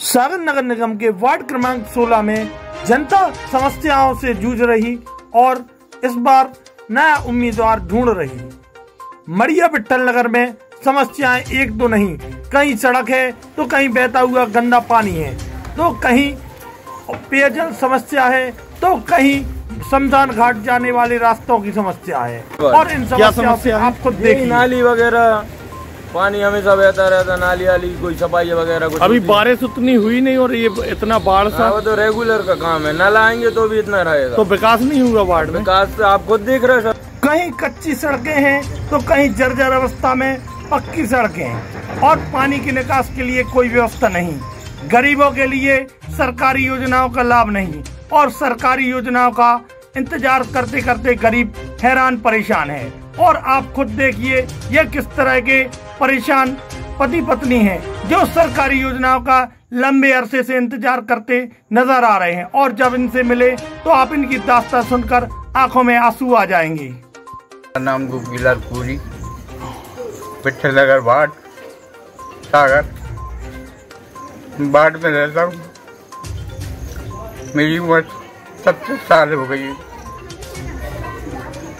सागर नगर निगम के वार्ड क्रमांक 16 में जनता समस्याओं से जूझ रही और इस बार नया उम्मीदवार ढूंढ रही। मड़िया विट्ठल नगर में समस्याएं एक दो नहीं, कहीं सड़क है तो कहीं बहता हुआ गंदा पानी है, तो कहीं पेयजल समस्या है, तो कहीं शमशान घाट जाने वाले रास्तों की समस्या है। और इन समस्याओं से आप खुद देखिए, नाली वगैरह पानी हमेशा बहता रहता, नाली वाली कोई सफाई वगैरह कुछ। अभी बारिश उतनी हुई नहीं और ये इतना बाढ़ सा, वो तो रेगुलर का काम है, नल आएंगे तो भी इतना रहेगा। तो विकास नहीं होगा वार्ड में। विकास आप खुद देख रहे हैं, कहीं कच्ची सड़कें हैं तो कहीं जर्जर अवस्था में पक्की सड़कें हैं और पानी की निकास के लिए कोई व्यवस्था नहीं। गरीबों के लिए सरकारी योजनाओं का लाभ नहीं और सरकारी योजनाओं का इंतजार करते करते गरीब हैरान परेशान है। और आप खुद देखिए ये किस तरह के परेशान पति पत्नी हैं जो सरकारी योजनाओं का लंबे अरसे से इंतजार करते नजर आ रहे हैं, और जब इनसे मिले तो आप इनकी दास्तान सुनकर आंखों में आंसू आ जाएंगे। मेरा नाम गोपीलाल पुरी, विट्ठल नगर वार्ड सागर वार्ड में रहता हूँ। मेरी उम्र 70 साल हो गई है।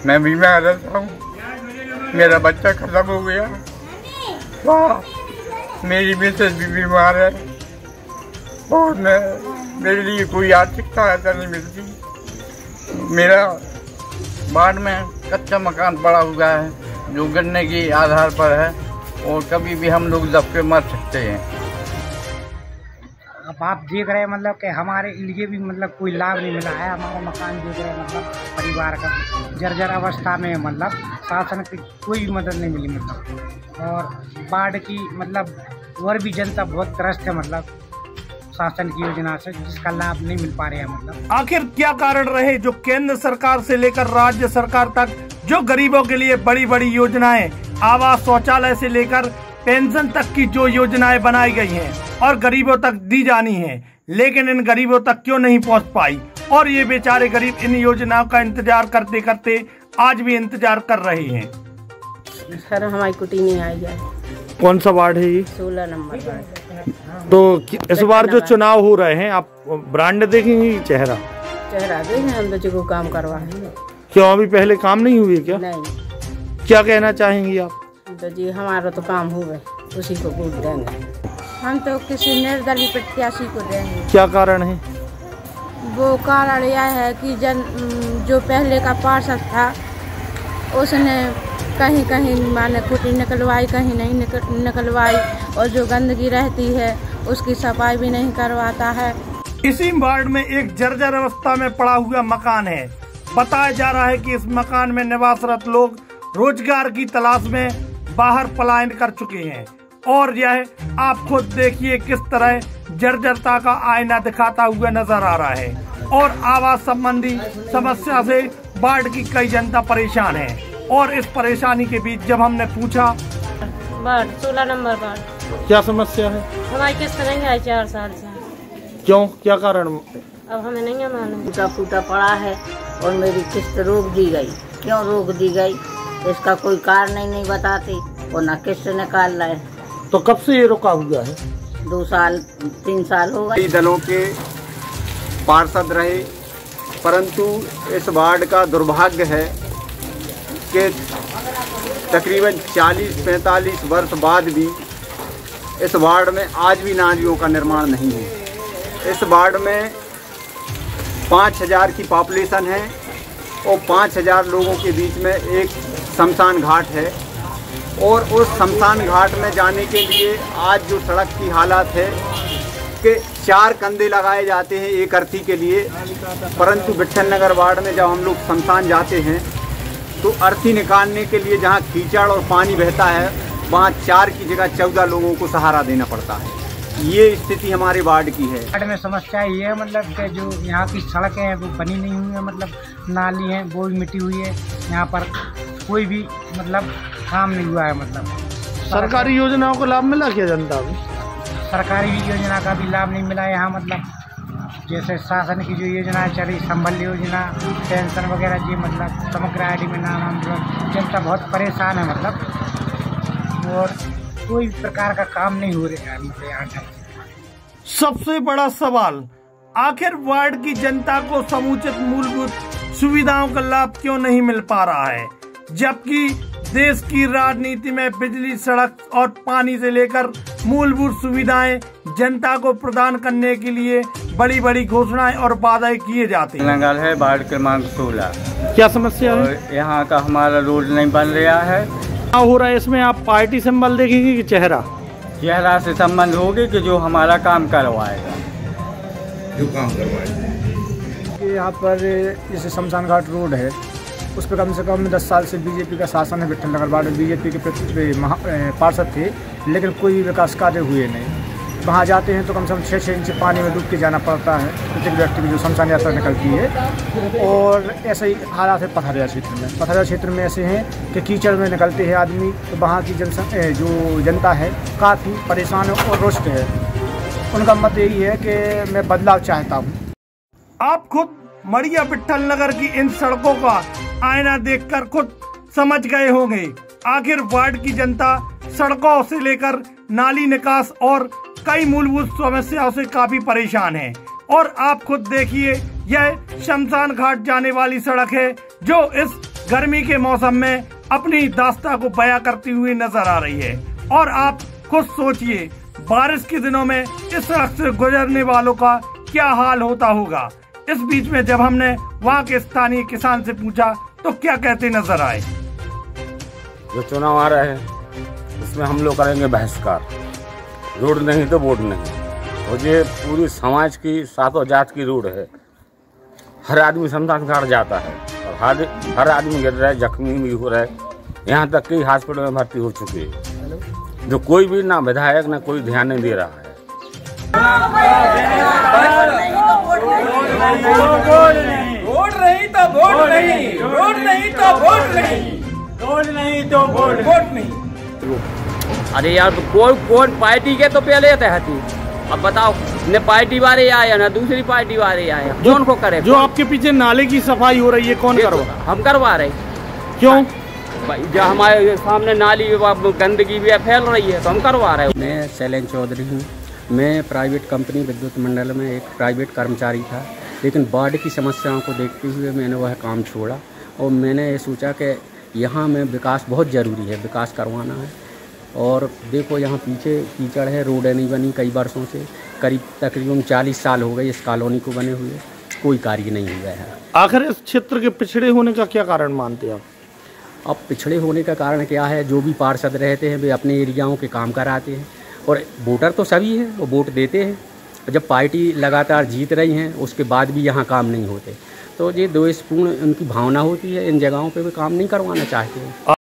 मैं बीमार रहता हूँ, मेरा बच्चा खत्म हो गया, मेरी मिसेज भी बीमार है और मेरे लिए कोई आर्थिक सहायता नहीं मिलती। मेरा वार्ड में कच्चा मकान पड़ा हुआ है जो गिरने के आधार पर है और कभी भी हम लोग दब के मर सकते हैं। अब आप देख रहे हैं मतलब कि हमारे लिए भी मतलब कोई लाभ नहीं मिला है। हमारा मकान देख रहे हैं मतलब परिवार का जर्जर अवस्था में, मतलब शासन की कोई भी मदद नहीं मिली मतलब। और बाढ़ की मतलब और भी जनता बहुत त्रस्त है मतलब शासन की योजना से, जिसका लाभ नहीं मिल पा रहा है मतलब। आखिर क्या कारण रहे जो केंद्र सरकार से लेकर राज्य सरकार तक जो गरीबों के लिए बड़ी बड़ी योजनाएं, आवास, शौचालय से लेकर पेंशन तक की जो योजनाएं बनाई गई हैं और गरीबों तक दी जानी है, लेकिन इन गरीबों तक क्यों नहीं पहुंच पाई और ये बेचारे गरीब इन योजनाओं का इंतजार करते करते आज भी इंतजार कर रहे हैं। सर हमारी कुटी नहीं आई है। कौन सा वार्ड है ये? 16 नंबर वार्ड। तो इस बार जो चुनाव हो रहे हैं आप ब्रांड देखेंगे? चेहरा देखें, हम तो जो काम करवाएंगे। क्यों अभी पहले काम नहीं हुए क्या? नहीं। क्या कहना चाहेंगी आप? तो जी हमारा तो काम हुए, उसी को वोट देंगे। हम तो किसी निर्दलीय प्रत्याशी को देंगे। क्या कारण है? वो कारण यह है कि जो पहले का पार्षद था उसने कहीं कहीं माने कुटी निकलवाई, कहीं नहीं निकलवाई, और जो गंदगी रहती है उसकी सफाई भी नहीं करवाता है। इसी वार्ड में एक जर्जर अवस्था में पड़ा हुआ मकान है। बताया जा रहा है कि इस मकान में निवासरत लोग रोजगार की तलाश में बाहर पलायन कर चुके हैं और यह आप खुद देखिए किस तरह जर्जरता का आईना दिखाता हुआ नजर आ रहा है। और आवास संबंधी समस्या से वार्ड की कई जनता परेशान है और इस परेशानी के बीच जब हमने पूछा वार्ड 16 नंबर वार्ड क्या समस्या है, हमारी किस्त नहीं आई 4 साल से। क्यों, क्या कारण? अब हमें नहीं है मालूम। टूटा फूटा पड़ा है और मेरी किस्त रोक दी गई। क्यों रोक दी गई इसका कोई कारण नहीं बताते और न किस्त निकाल रहा है। तो कब से ये रुका हुआ है? 2 साल 3 साल हो गए। दलों के पार्षद रहे, परंतु इस वार्ड का दुर्भाग्य है कि तकरीबन 40-45 वर्ष बाद भी इस वार्ड में आज भी नालियों का निर्माण नहीं है। इस वार्ड में 5000 की पॉपुलेशन है और 5000 लोगों के बीच में एक शमशान घाट है और उस शमशान घाट में जाने के लिए आज जो सड़क की हालत है कि 4 कंधे लगाए जाते हैं एक अर्थी के लिए, परंतु विट्ठल नगर वार्ड में जब हम लोग शमशान जाते हैं तो अर्थी निकालने के लिए जहां कीचड़ और पानी बहता है वहां 4 की जगह 14 लोगों को सहारा देना पड़ता है। ये स्थिति हमारे वार्ड की है। वार्ड में समस्या ये है मतलब कि जो यहाँ की सड़कें हैं वो बनी नहीं हुई है, मतलब नाली है वो भी मिटी हुई है। यहाँ पर कोई भी मतलब काम नहीं हुआ है। मतलब सरकारी योजनाओं को लाभ मिला क्या जनता को? सरकारी योजना का भी लाभ नहीं मिला यहाँ। मतलब जैसे शासन की जो योजनाएं चली, संबल योजना, पेंशन वगैरह, जी मतलब समग्र आईडी में नाम, मतलब जनता बहुत परेशान है मतलब। और कोई प्रकार का काम नहीं हो रहा है मतलब यहाँ। सबसे बड़ा सवाल, आखिर वार्ड की जनता को समुचित मूलभूत सुविधाओं का लाभ क्यों नहीं मिल पा रहा है, जबकि देश की राजनीति में बिजली, सड़क और पानी से लेकर मूलभूत सुविधाएं जनता को प्रदान करने के लिए बड़ी बड़ी घोषणाएं और वादे किए जाते हैं। नंगल है वार्ड क्रमांक 16। क्या समस्या है? यहाँ का हमारा रोड नहीं बन रहा है। क्या हो रहा है इसमें? आप पार्टी सिंबल देखेंगे कि चेहरा? चेहरा से संबंध होगी कि जो हमारा काम करवाएगा, जो काम करवाएगा। यहाँ पर जैसे शमशान घाट रोड है, उस पर कम से कम 10 साल से बीजेपी का शासन है। विट्ठल नगर वार्ड में बीजेपी के पार्षद थे, लेकिन कोई विकास कार्य हुए नहीं। वहाँ जाते हैं तो कम से कम 6-6 इंच पानी में डूब के जाना पड़ता है प्रत्येक व्यक्ति की जो शमशान यात्रा निकलती है। और ऐसे ही हालात है पथरिया क्षेत्र में। पथरिया क्षेत्र में ऐसे हैं कि कीचड़ में निकलते हैं आदमी, तो वहाँ की जो जनता है काफ़ी परेशान और रुष्ट है। उनका मत यही है कि मैं बदलाव चाहता हूँ। आप खुद मड़िया विट्ठल नगर की इन सड़कों का आईना देखकर खुद समझ गए होंगे, आखिर वार्ड की जनता सड़कों से लेकर नाली निकास और कई मूलभूत समस्याओं से काफी परेशान है। और आप खुद देखिए, यह शमशान घाट जाने वाली सड़क है जो इस गर्मी के मौसम में अपनी दास्तां को बयां करती हुई नजर आ रही है। और आप खुद सोचिए, बारिश के दिनों में इस सड़क से गुजरने वालों का क्या हाल होता होगा। इस बीच में जब हमने वहाँ के स्थानीय किसान से पूछा तो क्या कहते नजर आए। जो चुनाव आ रहा है उसमें हम लोग करेंगे बहिष्कार। रोड नहीं तो वोट नहीं। और ये पूरी समाज की, सातों जात की रोड है। हर आदमी शमशान घाट जाता है और हर आदमी गिर रहा है, जख्मी भी हो रहा है। यहाँ तक कि हॉस्पिटल में भर्ती हो चुकी है, जो कोई भी ना विधायक ना कोई ध्यान नहीं दे रहा है। रोड नहीं तो वोट नहीं, रोड नहीं तो वोट नहीं, रोड नहीं तो वोट नहीं। अरे यार, तो कौन पार्टी के तो पहले रहती। अब बताओ, न पार्टी वाले आए ना दूसरी पार्टी वाले आए, कौन को करे? जो आपके पीछे नाले की सफाई हो रही है, कौन करवा? हम करवा रहे। क्यों? जो हमारे सामने नाली गंदगी भी फैल रही है तो हम करवा रहे हैं। मैं शैलेंद्र चौधरी हूँ। मैं प्राइवेट कंपनी विद्युत मंडल में एक प्राइवेट कर्मचारी था, लेकिन वार्ड की समस्याओं को देखते हुए मैंने वह काम छोड़ा और मैंने ये सोचा कि यहाँ में विकास बहुत ज़रूरी है, विकास करवाना है। और देखो, यहाँ पीछे कीचड़ है, रोडें नहीं बनी कई वर्षों से, करीब तकरीबन 40 साल हो गए इस कॉलोनी को बने हुए, कोई कार्य नहीं हुआ है। आखिर इस क्षेत्र के पिछड़े होने का क्या कारण मानते हैं आप? अब पिछड़े होने का कारण क्या है? जो भी पार्षद रहते हैं वे अपने एरियाओं के काम कराते हैं और वोटर तो सभी हैं, वो वोट देते हैं। जब पार्टी लगातार जीत रही हैं उसके बाद भी यहाँ काम नहीं होते, तो ये द्वेषपूर्ण उनकी भावना होती है। इन जगहों पे वे काम नहीं करवाना चाहते हैं।